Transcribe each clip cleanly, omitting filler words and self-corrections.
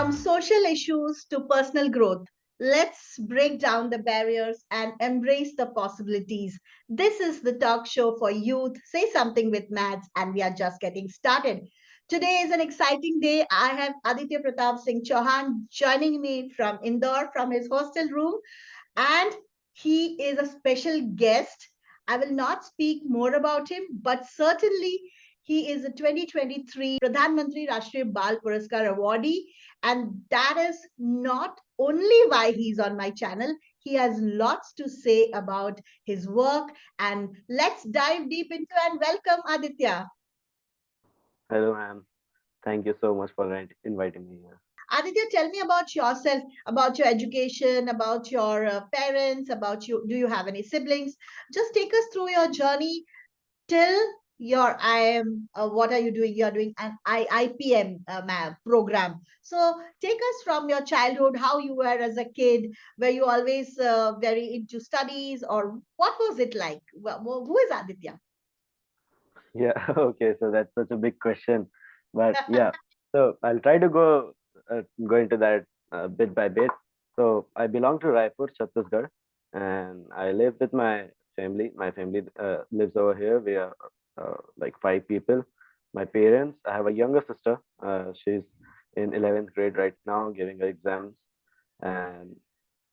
From social issues to personal growth, let's break down the barriers and embrace the possibilities. This is the talk show for youth. Say something with Mads, and we are just getting started. Today is an exciting day. I have Aditya Pratap Singh Chauhan joining me from Indore from his hostel room, and he is a special guest. I will not speak more about him, but certainly he is a 2023 Pradhan Mantri Rashtriya Bal Puraskar awardee, and that is not only why he's on my channel. He has lots to say about his work, and let's dive deep into and welcome Aditya. Hello, ma'am. Thank you so much for inviting me here. Aditya, tell me about yourself, about your education, about your parents, about you. Do you have any siblings? Just take us through your journey till your I am. What are you doing? You are doing an IPM program. So take us from your childhood, how you were as a kid. Were you always very into studies, or what was it like? Who is Aditya? Yeah, okay, so that's such a big question. But yeah, so I'll try to go into that bit by bit. So I belong to Raipur, Chhattisgarh, and I live with my family. My family lives over here. We are like five people. My parents, I have a younger sister. She's in 11th grade right now, giving her exams, and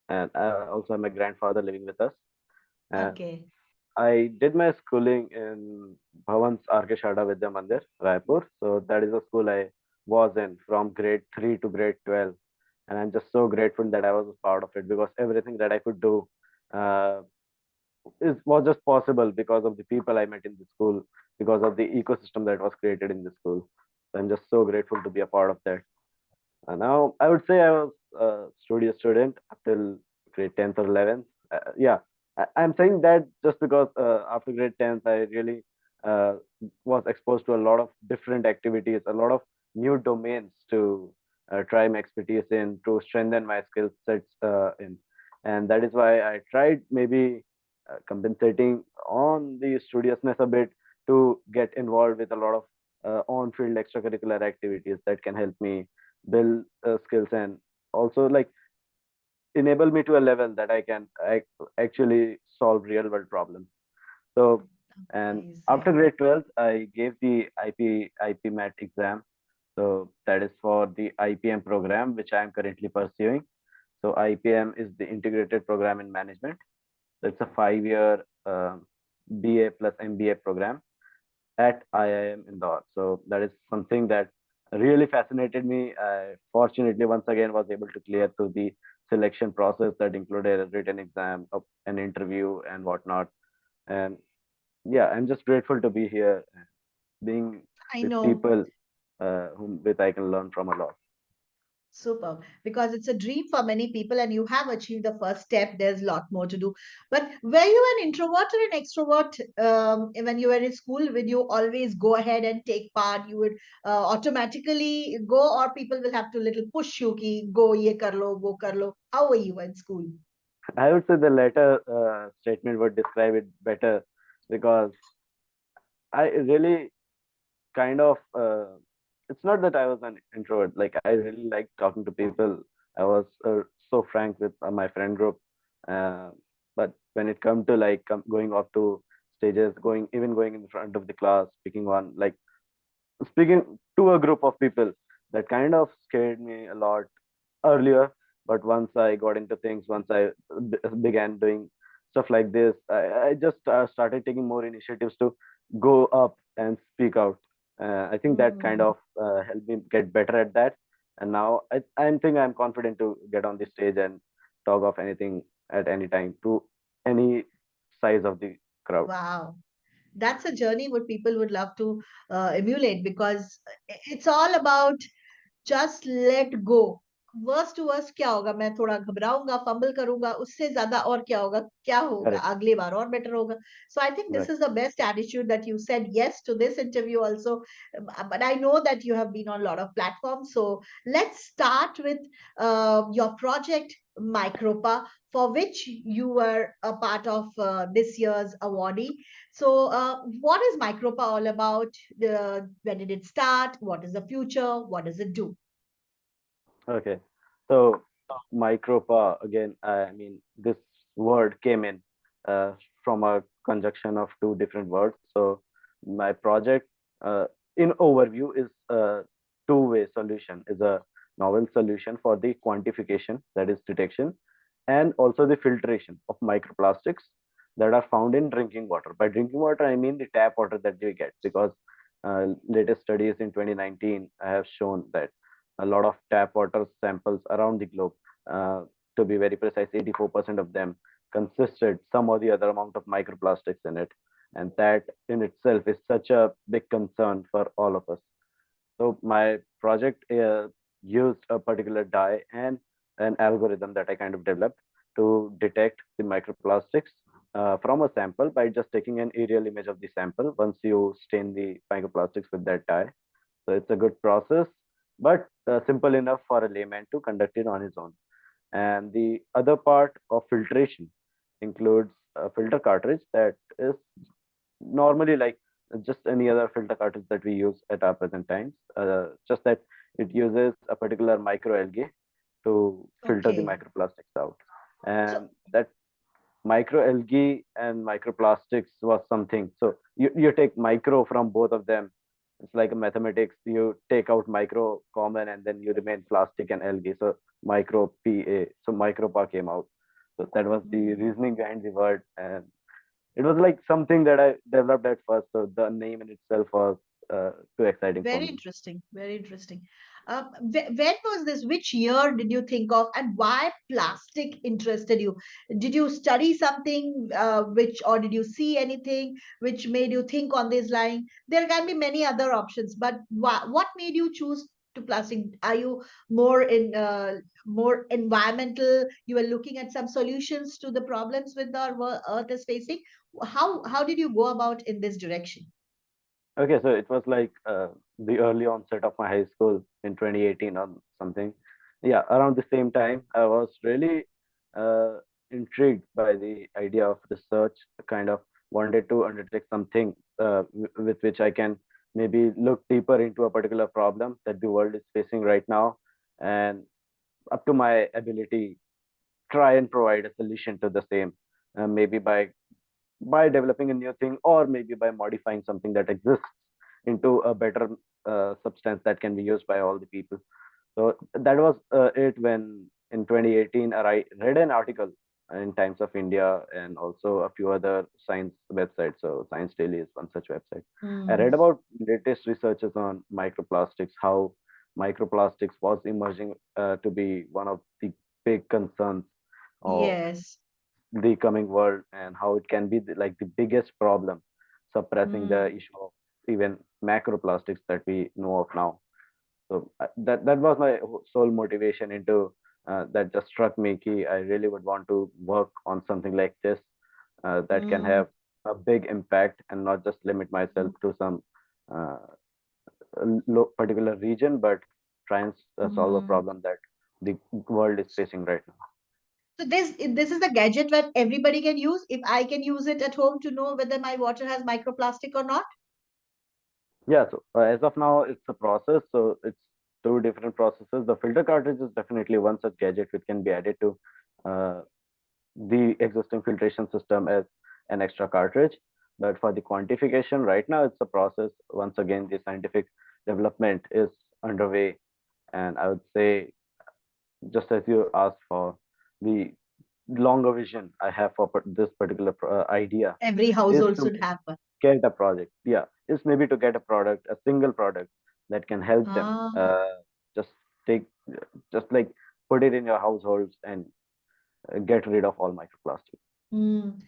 and also my grandfather living with us. And Okay. I did my schooling in Bhavan's R.K. Shada Vidya Mandir, Raipur. So that is the school I was in from grade 3 to grade 12. And I'm just so grateful that I was a part of it because everything that I could do uh, was just possible because of the people I met in the school, because of the ecosystem that was created in the school. So I'm just so grateful to be a part of that. Now, I would say I was a studious student up till grade 10th or 11th. Yeah, I'm saying that just because after grade 10th, I really uh, was exposed to a lot of different activities, a lot of new domains to try my expertise in, to strengthen my skill sets in. And that is why I tried maybe compensating on the studiousness a bit to get involved with a lot of on-field extracurricular activities that can help me build skills and also like enable me to a level that I can actually solve real world problems. So, and after Amazing. grade 12, I gave the IPMAT exam. So that is for the IPM program, which I am currently pursuing. So IPM is the Integrated Program in Management. So it's a 5-year BA plus MBA program at IIM Indore. So that is something that really fascinated me. I fortunately once again was able to clear through the selection process that included a written exam, an interview, and whatnot. And yeah, I'm just grateful to be here, being I with know. people whom with I can learn from a lot. Super, because it's a dream for many people, and you have achieved the first step. There's a lot more to do. But were you an introvert or an extrovert when you were in school? Would you always go ahead and take part? You would automatically go, or people will have to little push you ki go ye kar lo, go kar lo. How were you in school? I would say the latter statement would describe it better because I really kind of it's not that I was an introvert. Like I really liked talking to people. I was so frank with my friend group. Uh, but when it come to like going up to stages, going in front of the class, speaking one like speaking to a group of people, that kind of scared me a lot earlier. But once I got into things, once I began doing stuff like this, I just started taking more initiatives to go up and speak out. I think that kind Hmm. of helped me get better at that. And now I think I'm confident to get on the stage and talk of anything at any time to any size of the crowd. Wow. That's a journey what people would love to emulate, because it's all about just let go. Worst to worst क्या होगा, मैं थोड़ा घबराऊंगा, fumble करूंगा, उससे ज्यादा और क्या होगा, क्या होगा Correct. अगली बार और बेटर होगा. So I think this Right. is the best attitude that you said yes to this interview also. But I know that you have been on a lot of platforms, so let's start with your project Micropa, for which you were a part of this year's awardee. So what is Micropa all about? When did it start? What is the future? What does it do? Okay. So Micropower again. I mean, this word came in uh, from a conjunction of two different words. So my project, uh, in overview, is a two-way solution. Is a novel solution for the quantification, that is detection, and also the filtration of microplastics that are found in drinking water. By drinking water, I mean the tap water that we get, because latest studies in 2019 have shown that a lot of tap water samples around the globe, uh, to be very precise, 84% of them consisted some or the other amount of microplastics in it. And that in itself is such a big concern for all of us. So my project used a particular dye and an algorithm that I kind of developed to detect the microplastics from a sample by just taking an aerial image of the sample once you stain the microplastics with that dye. So it's a good process, but simple enough for a layman to conduct it on his own. And the other part of filtration includes a filter cartridge that is normally like just any other filter cartridge that we use at our present times. Just that it uses a particular microalgae to filter the Okay. microplastics out. So And that microalgae and microplastics was something. So you take micro from both of them. It's like a mathematics. You take out micro common and then you remain plastic and algae. So micro PA. So micropa came out. So that was the mm, reasoning behind the word. And it was like something that I developed at first. So the name in itself was too exciting for very me. interesting. Very interesting. When was this? Which year did you think of, and why plastic interested you? Did you study something, or did you see anything which made you think on this line? There can be many other options, but what made you choose to plastic? Are you more environmental? You were looking at some solutions to the problems with our Earth is facing. How did you go about in this direction? Okay, so it was like the early onset of my high school in 2018 or something. Yeah, around the same time, I was really uh, intrigued by the idea of research, kind of wanted to undertake something with which I can maybe look deeper into a particular problem that the world is facing right now, and up to my ability, try and provide a solution to the same, maybe by developing a new thing or maybe by modifying something that exists into a better substance that can be used by all the people. So that was it when in 2018 I read an article in Times of India and also a few other science websites. So Science Daily is one such website. I Mm, read about latest researches on microplastics, how microplastics was emerging to be one of the big concerns of yes. the coming world, and how it can be like the biggest problem suppressing the Mm, issue of even macroplastics that we know of now. So that was my sole motivation into that just struck me key. I really would want to work on something like this that can mm, have a big impact and not just limit myself to some uh, particular region, but try and solve a mm. problem that the world is facing right now. So this is the gadget that everybody can use. If I can use it at home to know whether my water has microplastic or not. Yeah, so as of now, it's a process. So it's two different processes. The filter cartridge is definitely one such gadget which can be added to uh, the existing filtration system as an extra cartridge. But for the quantification, right now, it's a process. Once again, the scientific development is underway. And I would say, just as you asked for, the longer vision I have for this particular idea Every is household to should have one. get a project. Yeah, is maybe to get a product, a single product that can help them Ah. just take, just like put it in your households and get rid of all microplastics. Mm.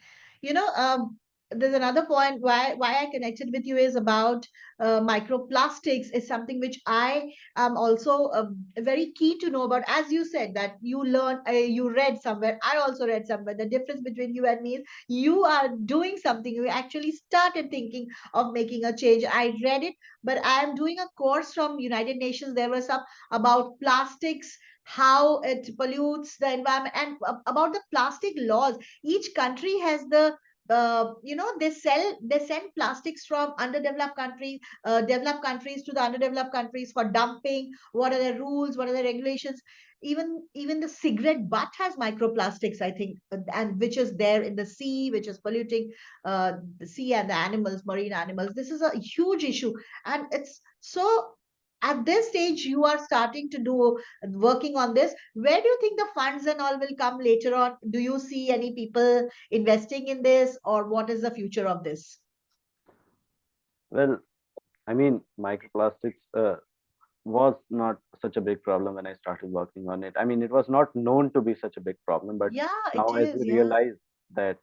You know, there's another point why I connected with you is about microplastics is something which I am also very keen to know about. As you said that you read somewhere, I also read somewhere. The difference between you and me is you are doing something. You actually started thinking of making a change. I read it, but I am doing a course from United Nations. There was some about plastics, how it pollutes the environment, and about the plastic laws. Each country has the they send plastics from underdeveloped countries, developed countries to the underdeveloped countries for dumping. What are the rules? What are the regulations? Even the cigarette butt has microplastics, I think, and which is there in the sea, which is polluting the sea and the animals, marine animals. This is a huge issue, and it's so. At this stage, you are starting to do working on this. Where do you think the funds and all will come later on? Do you see any people investing in this, or what is the future of this? Well, I mean, microplastics was not such a big problem when I started working on it. I mean, it was not known to be such a big problem, but Yeah, it now as is. we Yeah. realize that,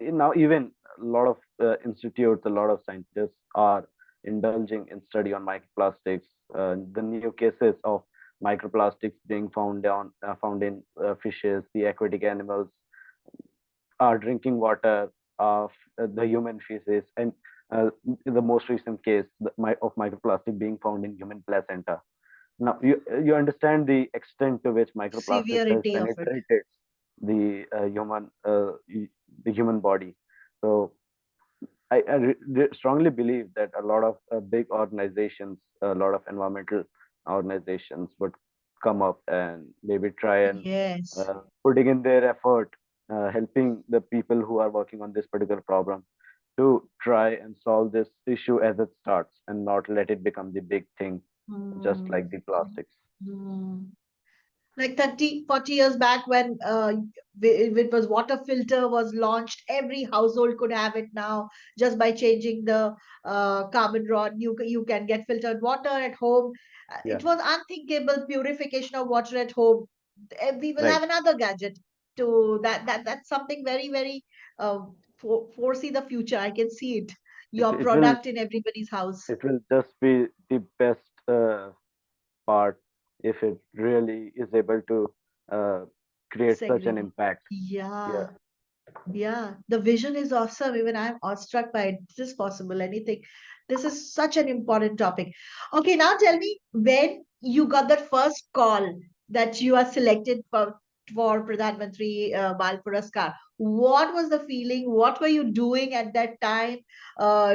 now even a lot of institutes, a lot of scientists are indulging in study on microplastics. The new cases of microplastics being found in fishes, the aquatic animals, are drinking water of the human feces, and the most recent case of microplastic being found in human placenta. Now, you understand the extent to which microplastics has Severity of it. penetrated the the human body. So strongly believe that a lot of big organizations, a lot of environmental organizations would come up and maybe try and Yes. putting in their effort, helping the people who are working on this particular problem to try and solve this issue as it starts and not let it become the big thing, just Hmm. like the plastics. Hmm. Like 30, 40 years back when it was water filter was launched, every household could have it now just by changing the carbon rod. You can get filtered water at home. Yeah, It was unthinkable purification of water at home. We will right. have another gadget to that's something very, very foresee the future. I can see it, It your it will product in everybody's house. it will just be the best part if it really is able to uh, create such an Segregate. impact. Yeah. Yeah. Yeah, the vision is awesome. Even I'm awestruck by it. This is possible. Anything. This is such an important topic. Okay, now tell me when you got that first call that you are selected for Pradhan Mantri Bal Puraskar. What was the feeling? What were you doing at that time?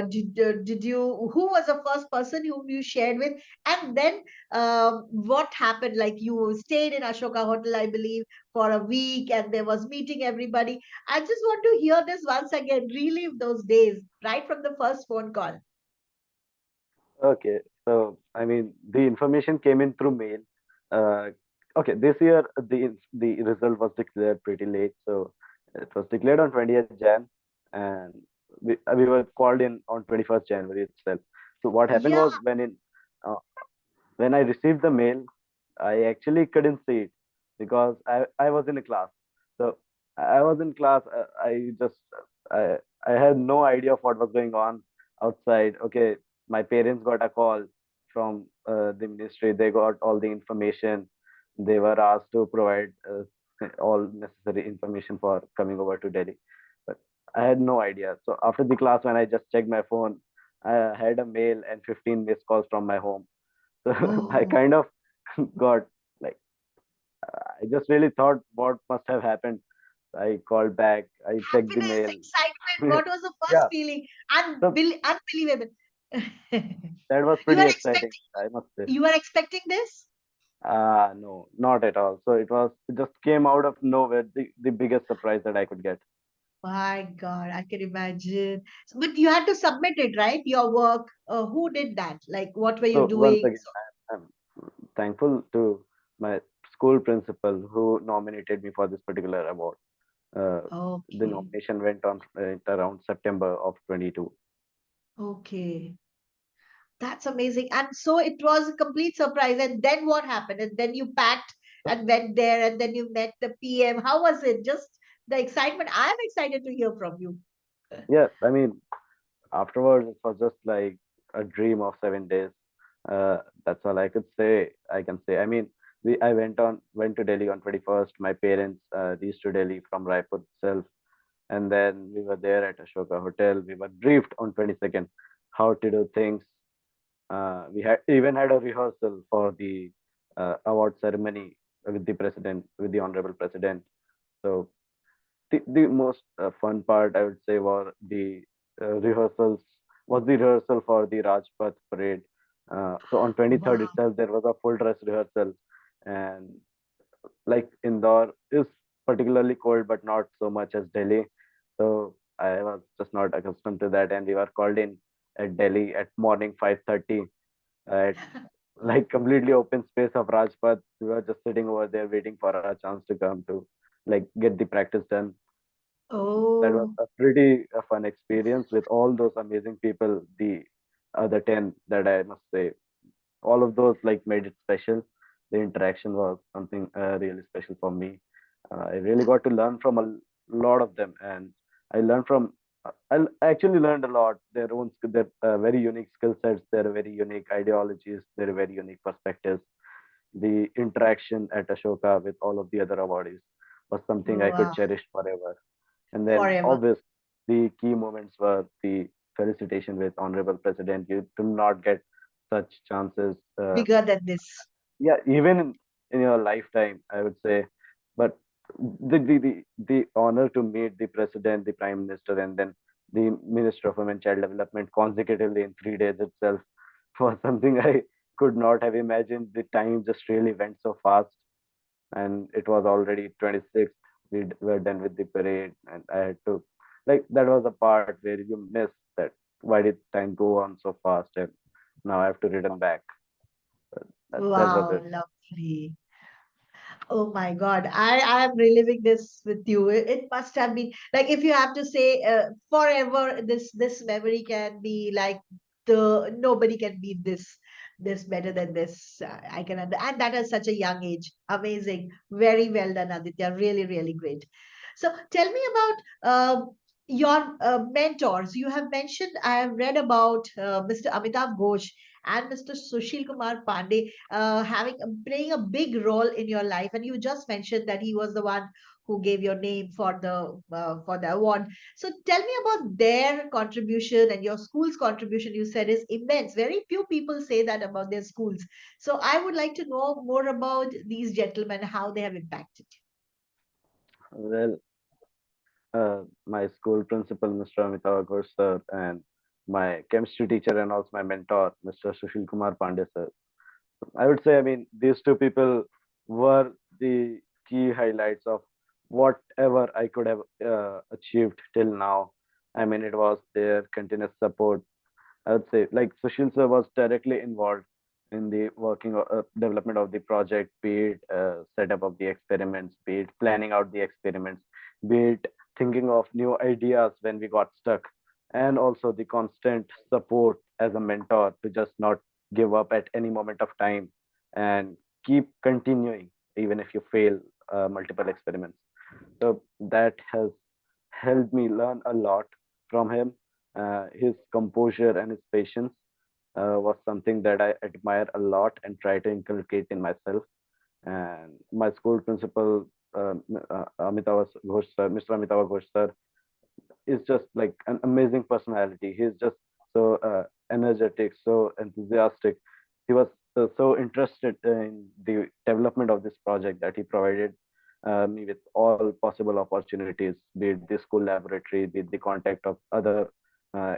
Did you? Who was the first person whom you shared with? And then what happened? Like you stayed in Ashoka Hotel, I believe, for a week, and there was meeting everybody. I just want to hear this once again, relive those days right from the first phone call. Okay. So, I mean, the information came in through mail. Uh, okay, this year the result was declared pretty late. So it was declared on 20th Jan, and we were called in on 21st January itself. So what happened Yeah, was uh, when I received the mail, I actually couldn't see it because I was in a class. So I was in class. I, I had no idea of what was going on outside. Okay, my parents got a call from the ministry. They got all the information. They were asked to provide all necessary information for coming over to Delhi. But I had no idea. So after the class, when I just checked my phone, I had a mail and 15 missed calls from my home. So I oh, kind of got like, I just really thought what must have happened. I called back, I checked the happiness, mail. excitement. What was the first Yeah, feeling? so Unbelievable. that was you pretty were exciting, expecting I must say. you were expecting this? No, not at all. So it just came out of nowhere, the biggest surprise that I could get. My God, I can imagine. But you had to submit it, right? Your work. Who did that? Like, what were you So once doing? again, I'm thankful to my school principal who nominated me for this particular award. The Okay, nomination went on around September of 22. okay. That's amazing. And so it was a complete surprise. And then what happened? And then you packed and went there, and then you met the PM. How was it? Just the excitement. I'm excited to hear from you. Yeah, I mean, afterwards it was just like a dream of 7 days. That's all I could say. I can say. I mean, I went to Delhi on 21st. My parents reached to Delhi from Raipur itself, and then we were there at Ashoka Hotel. We were briefed on 22nd how to do things. We had even had a rehearsal for the award ceremony with the president, with the honorable president. So the most fun part, I would say, were the rehearsals. Was the rehearsal for the Rajpath parade. So on 23rd Wow. itself, there was a full dress rehearsal, and like Indore is particularly cold, but not so much as Delhi. So I was just not accustomed to that, and we were called in at Delhi at morning 5:30 at like completely open space of Rajpath. We were just sitting over there waiting for a chance to come to like get the practice done. That was Oh, a pretty fun experience with all those amazing people. The other 10 that I must say, all of those like made it special. The interaction was something really special for me. I really got to learn from a lot of them, and I learned from. I actually learned a lot. Their own, their very unique skill sets, their very unique ideologies, their very unique perspectives. The interaction at Ashoka with all of the other awardees was something I could wow. cherish forever. And then, Forever. obvious, the key moments were the felicitation with Honorable President. You do not get such chances. Bigger than this. Yeah, even in your lifetime, I would say. But the honor to meet the President, the Prime Minister, and then the Minister of Women Child Development consecutively in 3 days itself was something I could not have imagined. The time just really went so fast, and it was already 26th. Were done with the parade, and I had to, like, that was a part where you miss that. Why did time go on so fast? And now I have to return back. That was Wow, it. lovely. Oh my God, I am reliving this with you. It must have been like if you have to say forever, this memory can be like the nobody can beat this better than this. I can and that at such a young age. Amazing, very well done, Aditya. Really, really great. So tell me about your mentors. You have mentioned I have read about Mr. Amitabh Ghosh and Mr. Sushil Kumar Pandey having playing a big role in your life, and you just mentioned that he was the one who gave your name for the award. So tell me about their contribution and your school's contribution. You said is immense. Very few people say that about their schools. So I would like to know more about these gentlemen, how they have impacted. Well, my school principal, Mr. Amitav Ghosh sir, and my chemistry teacher and also my mentor, Mr. Sushil Kumar Pandey sir. I would say, I mean, these two people were the key highlights of whatever I could have achieved till now. I mean, it was their continuous support. I would say, like, Sushil sir was directly involved in the working development of the project, be it setup of the experiments, be it planning out the experiments, be it thinking of new ideas when we got stuck, and also the constant support as a mentor to just not give up at any moment of time and keep continuing even if you fail multiple experiments. So that has helped me learn a lot from him. His composure and his patience was something that I admire a lot and try to inculcate in myself. And my school principal, Amitav Ghosh sir, Mr. Amitav Ghosh sir, is just like an amazing personality. He's just so energetic, so enthusiastic. He was so interested in the development of this project that he provided me with all possible opportunities, be it the school laboratory, be it the contact of other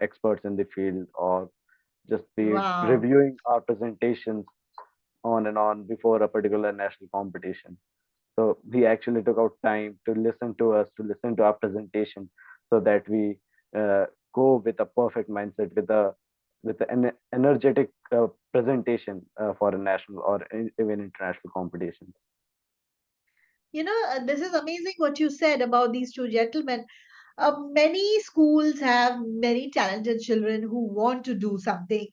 experts in the field, or just be it Wow. reviewing our presentations on and on before a particular national competition. So he actually took out time to listen to us, to listen to our presentation, so that we uh, go with a perfect mindset, with an energetic presentation for a national or even international competition. This is amazing what you said about these two gentlemen. Many schools have many talented children who want to do something,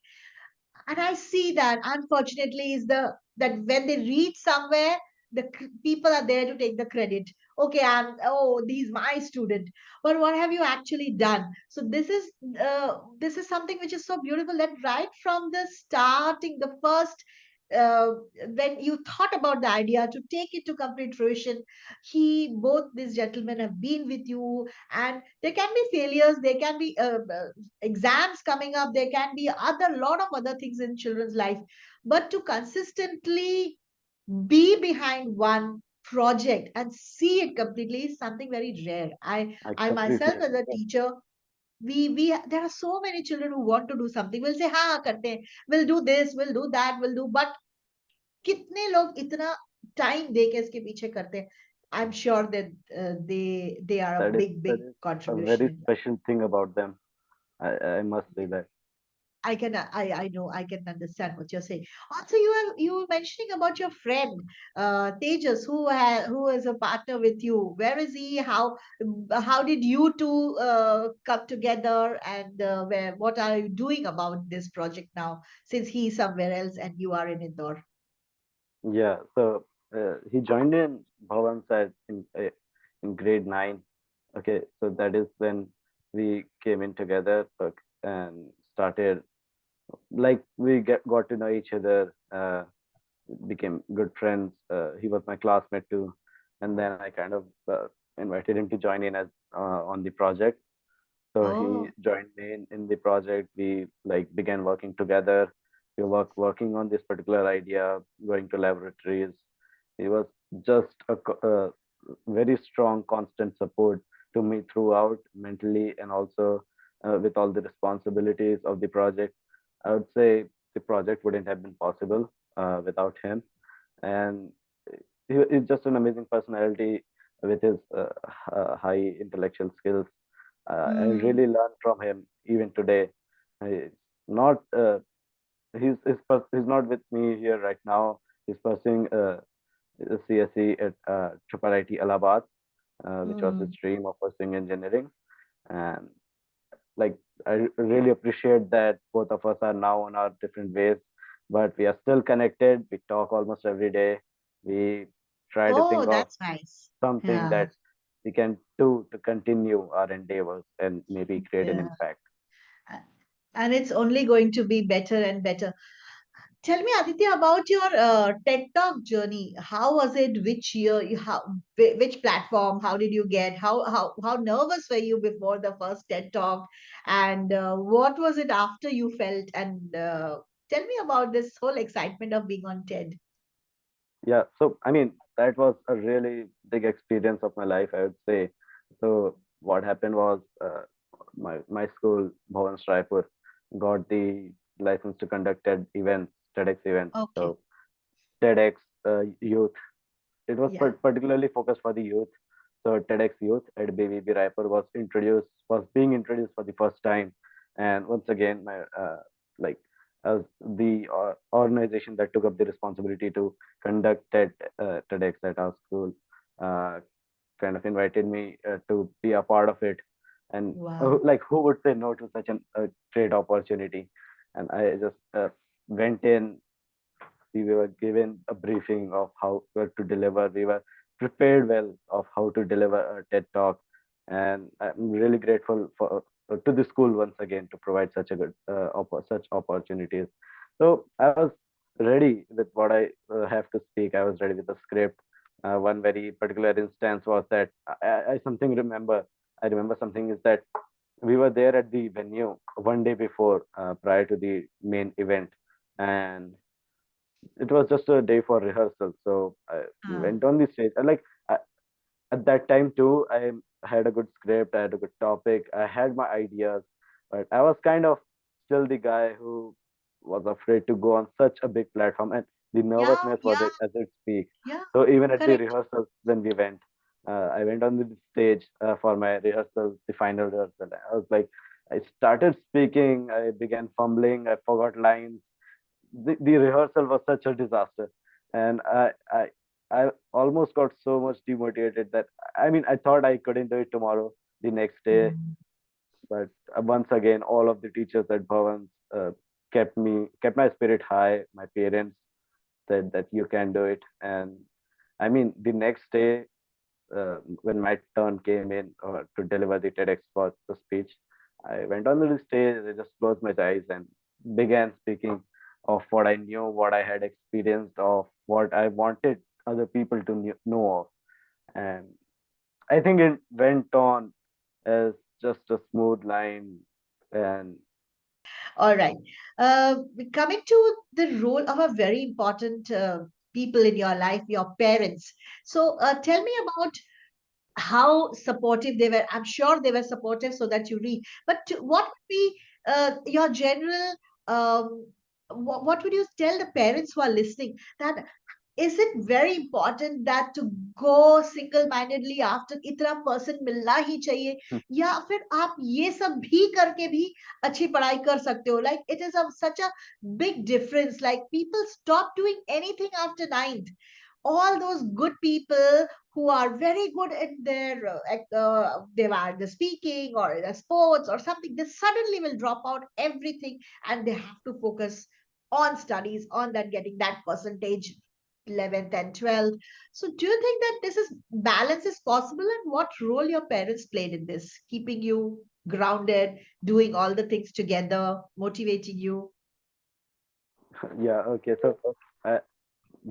and I see that unfortunately is the that when they reach somewhere, people are there to take the credit. Okay, he's my student, but what have you actually done? So this is something which is so beautiful that right from the starting, the first uh, when you thought about the idea to take it to complete fruition, both these gentlemen have been with you, and there can be failures, there can be exams coming up, there can be other lot of other things in children's life, but to consistently be behind one, project and see it completely is something very rare. I I completely myself as agree a with that. teacher, we there are so many children who want to do something. We'll say, हाँ करते हैं, we'll do this, we'll do that, we'll do, but कितने लोग इतना time दे के इसके पीछे करते हैं? I'm sure that they are a That big is a contribution very in that. special thing about them. I must say that. I know I can understand what you're saying. Also, you were mentioning about your friend Tejas, who is a partner with you. Where is he? How did you two come together? And what are you doing about this project now? Since he's somewhere else and you are in Indore. Yeah, so he joined in Bhavan side in grade 9. Okay, so that is when we came in together and started, like we got to know each other, became good friends. He was my classmate too, and then I kind of invited him to join in as on the project. So he Oh, joined me in the project. We like began working together. We working on this particular idea, going to laboratories. He was just a very strong, constant support to me throughout, mentally and also with all the responsibilities of the project. I would say the project wouldn't have been possible without him. And he's just an amazing personality with his high intellectual skills. I mm. really learned from him even today. He's not he's not with me here right now. He's pursuing a CSE at Triple IT Allahabad, which was his Mm. dream of pursuing engineering. And like I really appreciate that both of us are now on our different ways, but we are still connected. We talk almost every day. We try to Oh, think of that's nice. something Yeah, that we can do to continue our endeavors and maybe create an yeah. impact. A- And it's only going to be better and better. Tell me, Aditya, about your TED Talk journey. How was it? Which year? Which platform? How did you get? How nervous were you before the first TED Talk? And what was it after you felt? And tell me about this whole excitement of being on TED. Yeah, so I mean, that was a really big experience of my life, I would say. So what happened was my school, Bhavan Raipur, got the license to conduct TED events, TEDx events. Okay. So TEDx Youth. It was Yeah. particularly focused for the youth. So TEDx Youth at BVB Raipur was being introduced for the first time. And once again, my like as the organization that took up the responsibility to conduct TEDx at our school, uh, kind of invited me to be a part of it. And Wow. like, who would say no to such a great opportunity? And I just went in. We were given a briefing of how to deliver. We were prepared well of how to deliver a TED talk, and I'm really grateful for to the school once again to provide such a good such opportunities. So I was ready with what I have to speak. I was ready with the script. One very particular instance was that I something remember. I remember something is that we were there at the venue one day before, prior to the main event, and it was just a day for rehearsal. So I Ah, went on the stage. And like at that time too, I had a good script, I had a good topic, I had my ideas, but I was kind of still the guy who was afraid to go on such a big platform, and the yeah, nervousness was yeah, at its peak. yeah. So even at the Correct. rehearsals when we went, I went on the stage for my rehearsal, the final rehearsal. I was like, I started speaking, I began fumbling, I forgot lines. The rehearsal was such a disaster, and I almost got so much demotivated that I mean I thought I couldn't do it tomorrow, the next day. Mm. But once again, all of the teachers at Bhavan kept my spirit high. My parents said that you can do it, and I mean the next day, when my turn came in to deliver the TEDx for the speech, I went on the stage, I just closed my eyes and began speaking of what I knew, what I had experienced, of what I wanted other people to know of. And I think it went on as just a smooth line. And All right. Uh, Coming to the role of a very important people in your life, your parents. So tell me about how supportive they were. I'm sure they were supportive so that you read. But what would be your general, what would you tell the parents who are listening, that is it very important that to go single mindedly after इतना percent मिलना ही चाहिए, या फिर आप ये सब भी करके भी अच्छी पढ़ाई कर सकते हो? Like it is such a big difference. Like people stop doing anything after ninth. All those good people who are very good in their they are the speaking or the sports or something, they suddenly will drop out everything, and they have to focus on studies, on that getting that percentage, 11th and 12th. So do you think that this is balance is possible, and what role your parents played in this, keeping you grounded, doing all the things together, motivating you? Yeah, okay. So uh,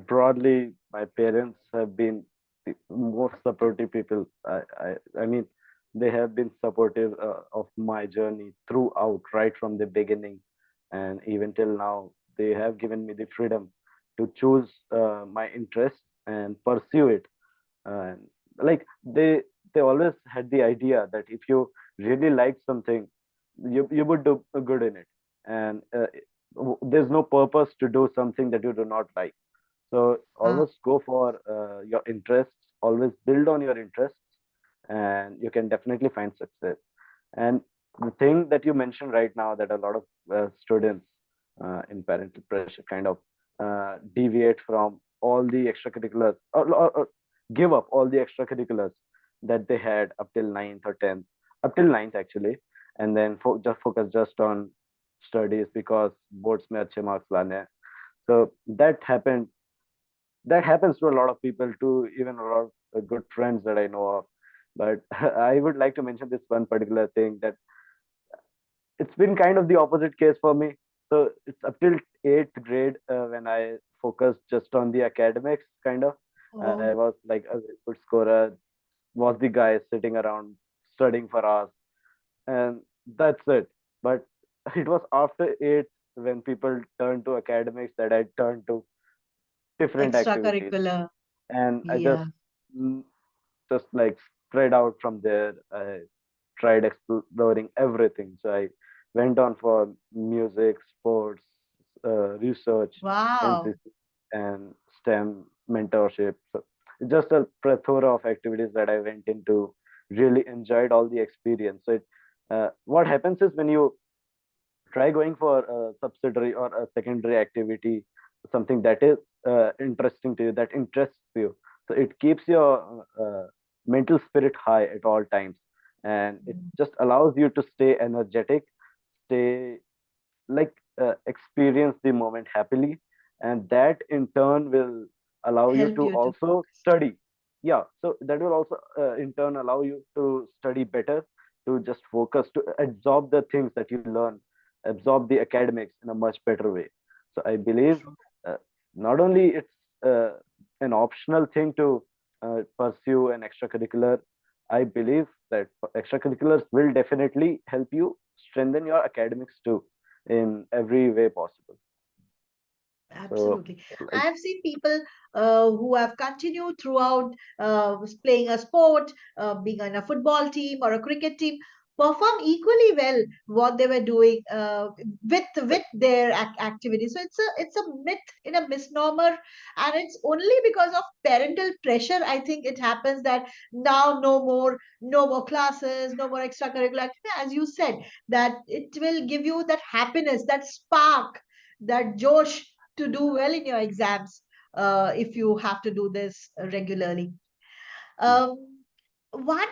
broadly, my parents have been the most supportive people. I mean, they have been supportive of my journey throughout, right from the beginning, and even till now. They have given me the freedom to choose my interests and pursue it. And like they always had the idea that if you really like something, you would do good in it, and there's no purpose to do something that you do not like. So Ah, always go for your interests, always build on your interests, and you can definitely find success. And the thing that you mentioned right now, that a lot of students in parental pressure kind of deviate from all the extracurriculars, or give up all the extracurriculars that they had up till ninth or 10th, up till ninth actually, and then just focus just on studies because boards में अच्छे marks लाने हैं. So that happens to a lot of people too, even a lot of good friends that I know of. But I would like to mention this one particular thing, that it's been kind of the opposite case for me. So it's up till eighth grade when I focused just on the academics, kind of. I oh, was like a very good scorer, was the guy sitting around studying for hours, and that's it. But it was after eighth, when people turned to academics, that I turned to different activities, extracurricular. and I Yeah. mm, just like spread out from there. I tried exploring everything. So I went on for music, sports, research, Wow. NCC, and STEM mentorship. So just a plethora of activities that I went into. Really enjoyed all the experience. So what happens is, when you try going for a subsidiary or a secondary activity, something that is interesting to you, that interests you, so it keeps your mental spirit high at all times, and it Mm. just allows you to stay energetic, stay like experience the moment happily, and that in turn will allow you Help to you to also focus. study. Yeah, so that will also in turn allow you to study better, to just focus, to absorb the things that you learn, absorb the academics in a much better way. So I believe True. uh, not only it's an optional thing to pursue an extracurricular, I believe that extracurriculars will definitely help you strengthen your academics too, in every way possible. So, Absolutely. like, I've seen people who have continued throughout playing a sport, being on a football team or a cricket team, perform equally well what they were doing with their activity. So it's a myth in a misnomer, and it's only because of parental pressure. I think it happens that now no more classes, no more extracurricular activity. As you said, that it will give you that happiness, that spark, that josh to do well in your exams if you have to do this regularly. mm, Um, one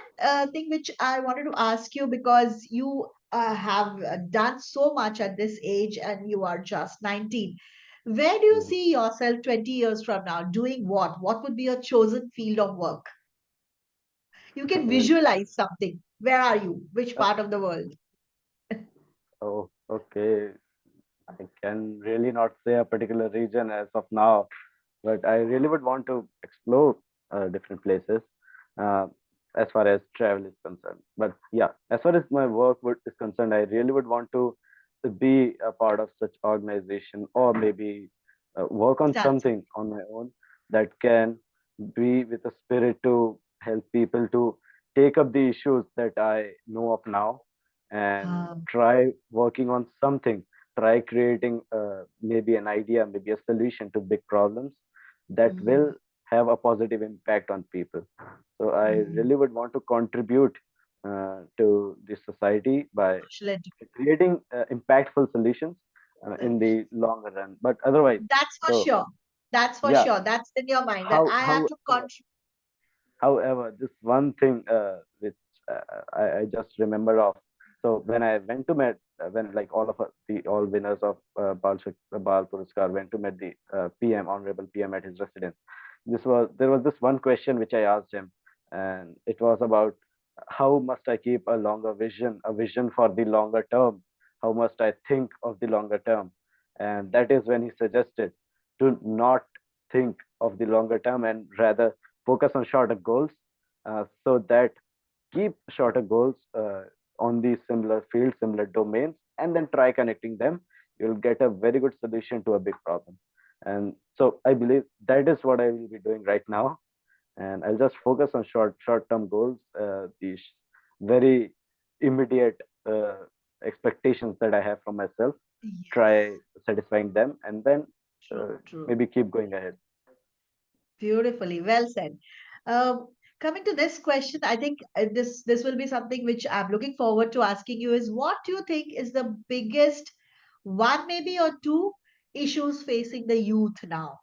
thing which I wanted to ask you, because you have done so much at this age and you are just 19, where do you mm, see yourself 20 years from now? Doing what? What would be your chosen field of work? You can well, visualize something. Where are you? Which uh, part of the world? oh, okay. I can really not say a particular region as of now, but I really would want to explore different places uh, as far as travel is concerned. But yeah, as far as my is concerned, I really would want to be a part of such organization, or maybe work on That's something on my own that can be with a spirit to help people to take up the issues that I know of now and um, try working on something, try creating maybe an idea, maybe a solution to big problems that will mm, have a positive impact on people. So I mm, really would want to contribute to the society by social creating impactful solutions in education. the longer run. But otherwise, That's for so sure. That's for yeah, sure. That's in your mind that how I have how to contribute. however, this one thing which I just remember of. So when I went to met when like all of us, the all winners of Bal Puraskar went to meet the PM, Honorable PM at his residence. There was this one question which I asked him, and it was about how must I keep a vision for the longer term? How must I think of the longer term? And that is when he suggested to not think of the longer term and rather focus on shorter goals so that keep shorter goals on these similar fields, similar domains, and then try connecting them. You'll get a very good solution to a big problem. And so I believe that is what I will be doing right now. And I'll just focus on short-term goals, these very immediate expectations that I have from myself, Yes, try satisfying them, and then true, true. maybe keep going ahead. Beautifully, well said. Coming to this question, I think this will be something which I'm looking forward to asking you is what do you think is the biggest one, maybe or two issues facing the youth now?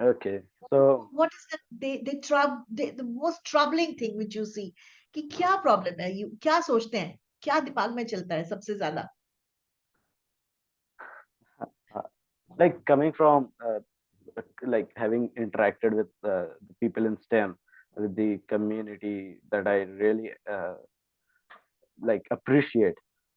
Okay, so What is the most troubling thing which you see कि क्या problem है you क्या सोचते हैं क्या दिमाग में चलता है सबसे ज्यादा uh, like coming from like having interacted with the people in STEM, with the community that I really like appreciate.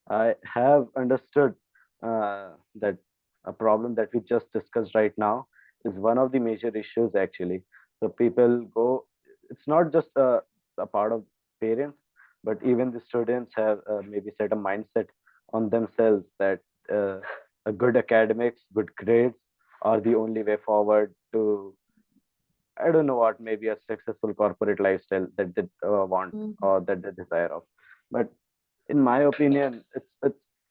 I have understood that a problem that we just discussed right now is one of the major issues actually. So people go, it's not just a part of parents, but even the students have maybe set a mindset on themselves that uh, a good academics, good grades are the only way forward to, I don't know what, maybe a successful corporate lifestyle that they want Mhm. or that they desire of. But in my opinion,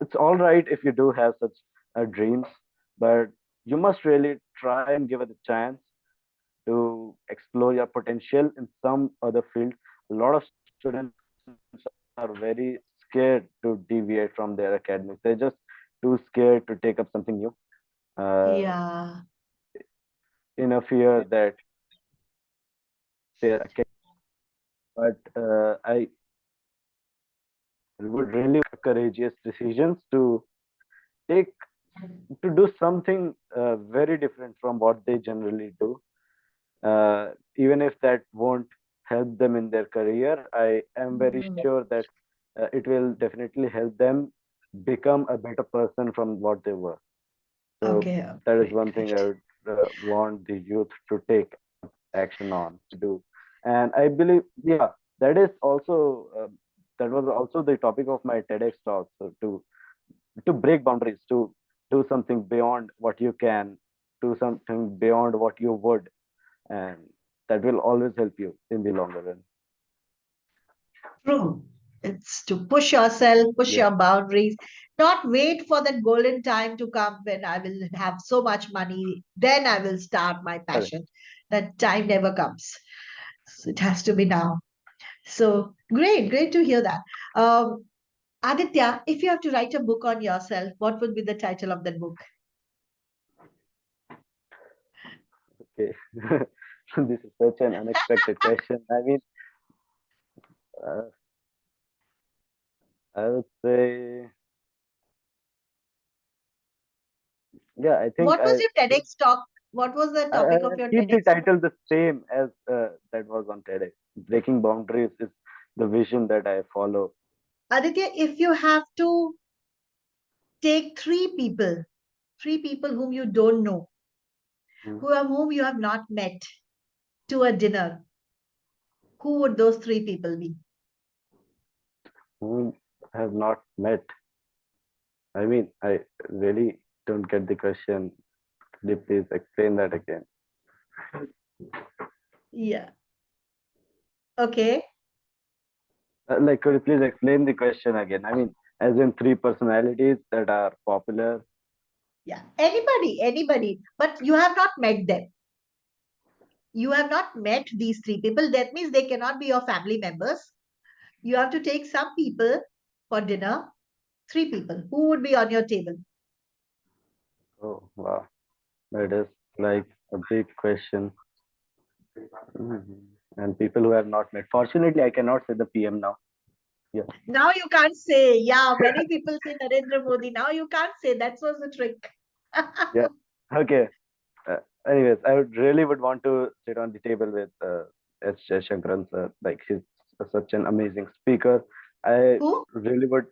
it's all right if you do have such dreams, but you must really try and give it a chance to explore your potential in some other field. A lot of students are very scared to deviate from their academics. They're just too scared to take up something new, uh, Yeah, in a fear that their academics. But I would really courageous decisions to take to do something very different from what they generally do, even if that won't help them in their career. I am very Mhm. sure that it will definitely help them become a better person from what they were. So Okay, that is great, one thing great. I would want the youth to take action on to do. And I believe, yeah, that is also that was also the topic of my TEDx talk. So to break boundaries, to do something beyond what you can, do something beyond what you would, and that will always help you in the longer run. True. It's to push yourself, push Yeah, your boundaries, not wait for that golden time to come when I will have so much money. Then I will start my correct. passion. That time never comes. So it has to be now. So great, great to hear that. Aditya, if you have to write a book on yourself, what would be the title of that book? Okay. This is such an unexpected question. I mean, uh, I would say, yeah, I think What was your TEDx talk? What was the I topic of your keep the TEDx talk? title the same as that was on TEDx. Breaking boundaries is the vision that I follow. Aditya, if you have to take three people whom you don't know, Hmm. whom you have not met to a dinner, who would those three people be? Whom I have not met. I mean, I really. don't get the question. Could you please explain that again? Yeah. Okay. Like, could you please explain the question again? I mean, as in three personalities that are popular. Yeah. Anybody. But you have not met them. You have not met these three people. That means they cannot be your family members. You have to take some people for dinner. Three people. Who would be on your table? Oh, wow. That is like a big question. Mhm. And people who have not met. Fortunately, I cannot say the PM now. Yeah. Now you can't say. Yeah, many people say Narendra Modi. Now you can't say. That was the trick. Yeah. Okay. Uh, Anyways, I would really would want to sit on the table with S. Jaishankaran sir. Like he's such an amazing speaker. I Who? really would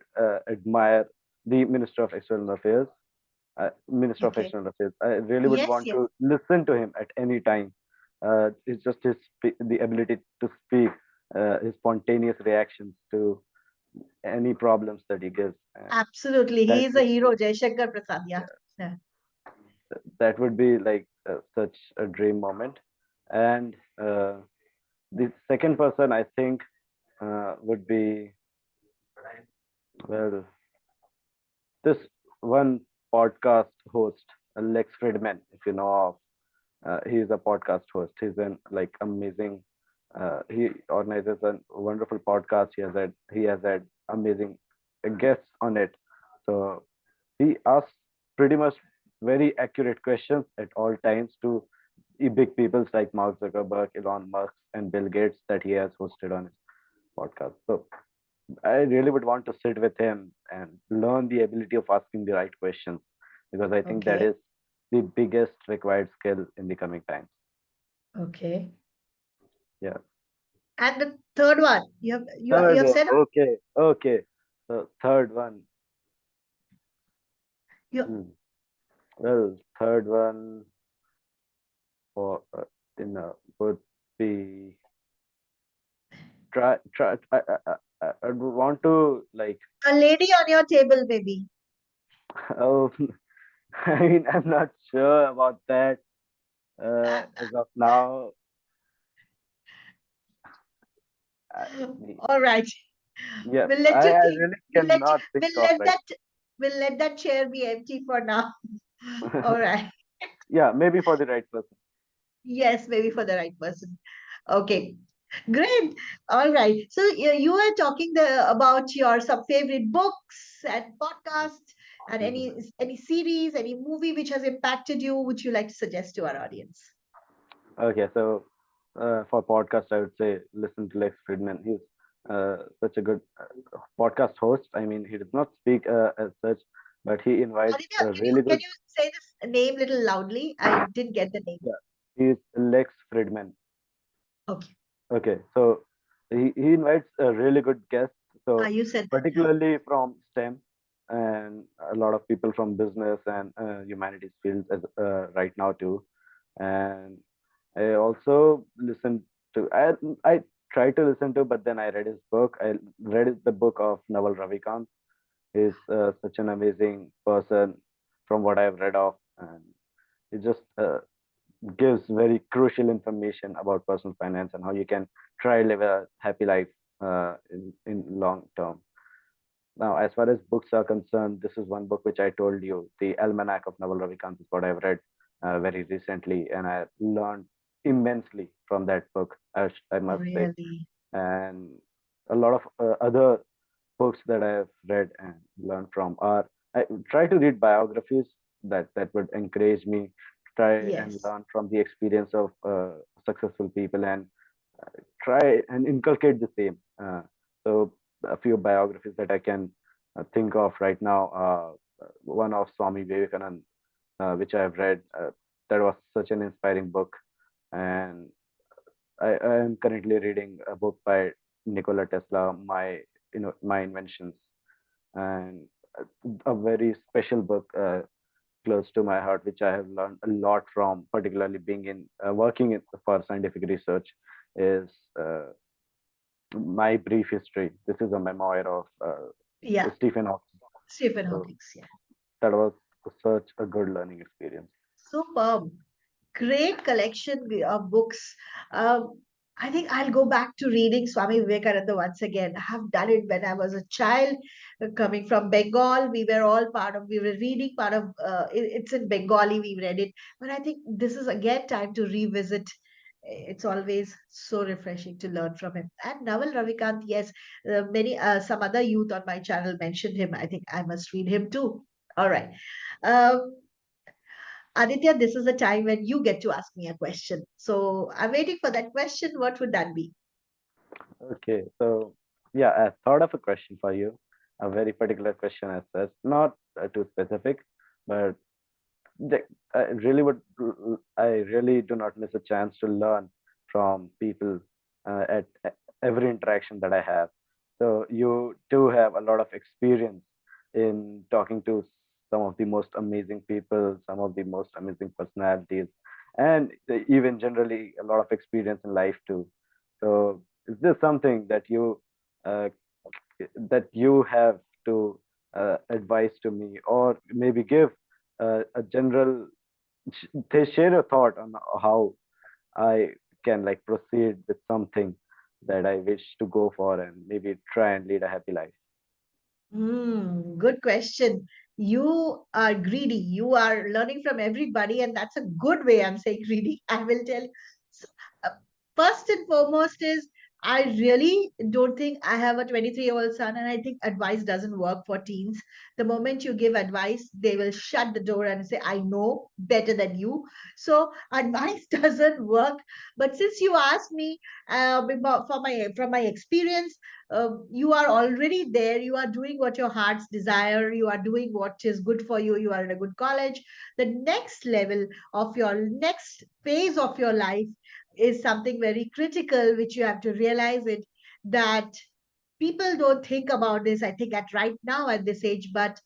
admire the Minister of External Affairs. Minister of Okay. External Affairs. I really would Yes, want yes. to listen to him at any time. It's just the ability to speak, his spontaneous reactions to any problems that he gives, and Absolutely. He that is a would hero, Jaishankar Prasad. Yeah. yeah, Yeah. that would be like such a dream moment. And the second person I think would be, well, this one podcast host, Lex Friedman, if you know of. He's a podcast host. He's an like amazing. He organizes a wonderful podcast. He has had amazing guests on it. So he asks pretty much very accurate questions at all times to the big peoples like Mark Zuckerberg, Elon Musk, and Bill Gates that he has hosted on his podcast. So I really would want to sit with him and learn the ability of asking the right questions because I think that Okay. is the biggest required skill in the coming times. Okay. Yeah. And the third one, you Third have one. said Okay. Okay. So third one. you Hmm. Well, third one for would be try. I would want to like. a lady on your table, maybe. Oh, I mean, I'm not sure about that as of now. I mean, All right. yeah, We'll let you I think. really cannot think We'll of let it. that chair be empty for now. All right. Yeah, maybe for the right person. Yes, maybe for the right person. Okay. Great. All right. So you were talking about your some favorite books and podcasts and Mhm. any series, any movie which has impacted you, which you like to suggest to our audience. Okay, so for podcast, I would say listen to Lex Friedman. He's such a good podcast host. I mean, he does not speak as such, but he invites Aditya, really can good. you say this name little loudly? I didn't get the name. Yeah, he's Lex Friedman. Okay. Okay, so he invites really good guests. Ah, So you said that. Yeah. particularly from STEM and a lot of people from business and humanities fields as right now too. And I also listened to I tried to listen to, but then I read his book. I read the book of Naval Ravikant. He's such an amazing person from what I've read of, and he just gives very crucial information about personal finance and how you can try live a happy life in long term. Now, as far as books are concerned, this is one book which I told you, The Almanac of Naval Ravikant is what I've read very recently, and I learned immensely from that book, I must say. Really? And a lot of other books that I've read and learned from are I try to read biographies that would encourage me to try and Yes. learn from the experience of successful people and try and inculcate the same. So a few biographies that I can think of right now. One of Swami Vivekanand, which I have read. That was such an inspiring book, and I am currently reading a book by Nikola Tesla, my inventions, and a very special book close to my heart, which I have learned a lot from, particularly being in working for scientific research, is My Brief History. This is a memoir of Yeah. Stephen Hawking. Stephen So Hawking. Yeah. that was such a good learning experience. Superb. Great collection of books. Um, I think I'll go back to reading Swami Vivekananda once again. I have done it when I was a child, coming from Bengal. We were reading part of, it's in Bengali, we read it. But I think this is again time to revisit. It's always so refreshing to learn from him. And Naval Ravikant, yes, some other youth on my channel mentioned him. I think I must read him too. All right. Um, Aditya, this is the time when you get to ask me a question. So I'm waiting for that question. What would that be? Okay, so yeah, I thought of a question for you, a very particular question as such, not too specific, but the- I really would, I really do not miss a chance to learn from people at every interaction that I have. So you do have a lot of experience in talking to some of the most amazing people, some of the most amazing personalities, and even generally a lot of experience in life too. So is this something uh, that you have to advise to me, or maybe give a general they share your thought on how I can like proceed with something that I wish to go for and maybe try and lead a happy life. Good question. You are greedy. You are learning from everybody, and that's a good way. I'm saying greedy. I will tell you. So, uh, first and foremost is I really don't think I have a 23-year-old son, and I think advice doesn't work for teens. The moment you give advice, they will shut the door and say, "I know better than you." So advice doesn't work. But since you asked me, from my experience, you are already there. You are doing what your hearts desire. You are doing what is good for you. You are in a good college. The next level of your next phase of your life is something very critical, which you have to realize it, that people don't think about this, I think, at right now at this age. But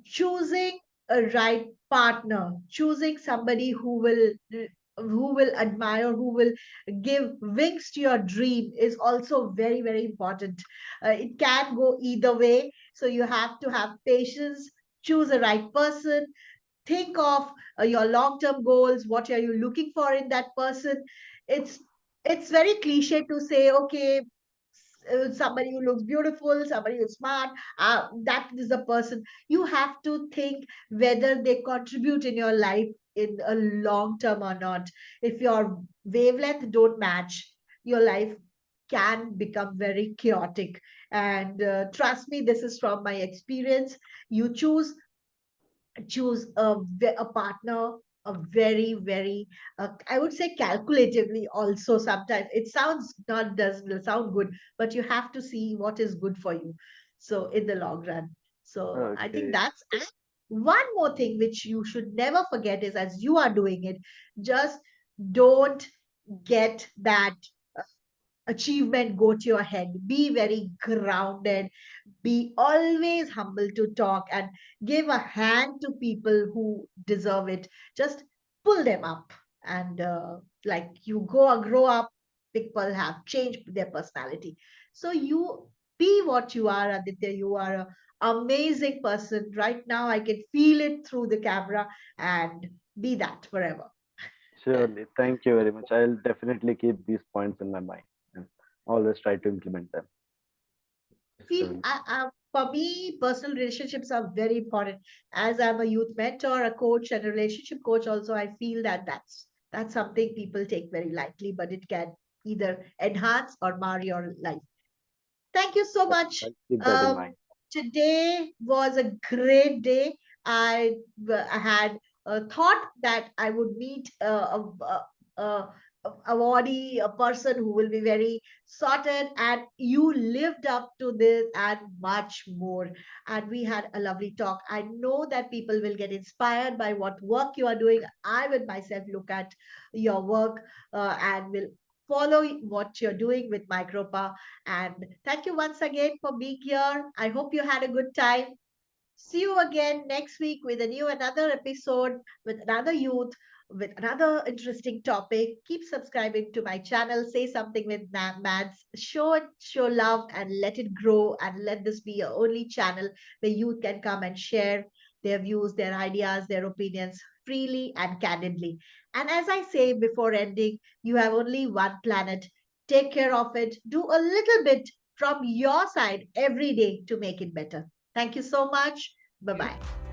choosing a right partner, choosing somebody who will admire, who will give wings to your dream, is also very, very important. It can go either way, so you have to have patience. Choose a right person. Think of your long term goals. What are you looking for in that person? It's it's very cliche to say, okay, somebody who looks beautiful, somebody who's smart, that is the person. You have to think whether they contribute in your life in a long term or not. If your wavelength don't match, your life can become very chaotic. And trust me, this is from my experience. You choose a partner, a very, very, I would say calculatively also. Sometimes it sounds not doesn't sound good, but you have to see what is good for you, so in the long run. So I think Okay, that's it. One more thing which you should never forget is, as you are doing it, just don't get that achievement go to your head. Be very grounded. Be always humble to talk, and give a hand to people who deserve it. Just pull them up. And like you grow up, people have changed their personality. So you be what you are, Aditya. You are an amazing person. Right now, I can feel it through the camera, and be that forever. surely. Thank you very much. I'll definitely keep these points in my mind and always try to implement them. Feel Surely. for me, personal relationships are very important. As I'm a youth mentor, a coach, and a relationship coach also, I feel that that's something people take very lightly, but it can either enhance or mar your life. Thank you so much. I'll keep that in mind. Um, Today was a great day. I had thought that I would meet a awardee, a person who will be very sorted, and you lived up to this and much more. And we had a lovely talk. I know that people will get inspired by what work you are doing. I will myself look at your work and will follow what you're doing with Micropower. And thank you once again for being here. I hope you had a good time. See you again next week with another episode, with another youth, with another interesting topic. Keep subscribing to my channel. Say something with Mads. Show it, show love, and let it grow. And let this be your only channel where youth can come and share. their views, their ideas, their opinions freely and candidly. And as I say before ending, you have only one planet. Take care of it. Do a little bit from your side every day to make it better. Thank you so much. Bye bye.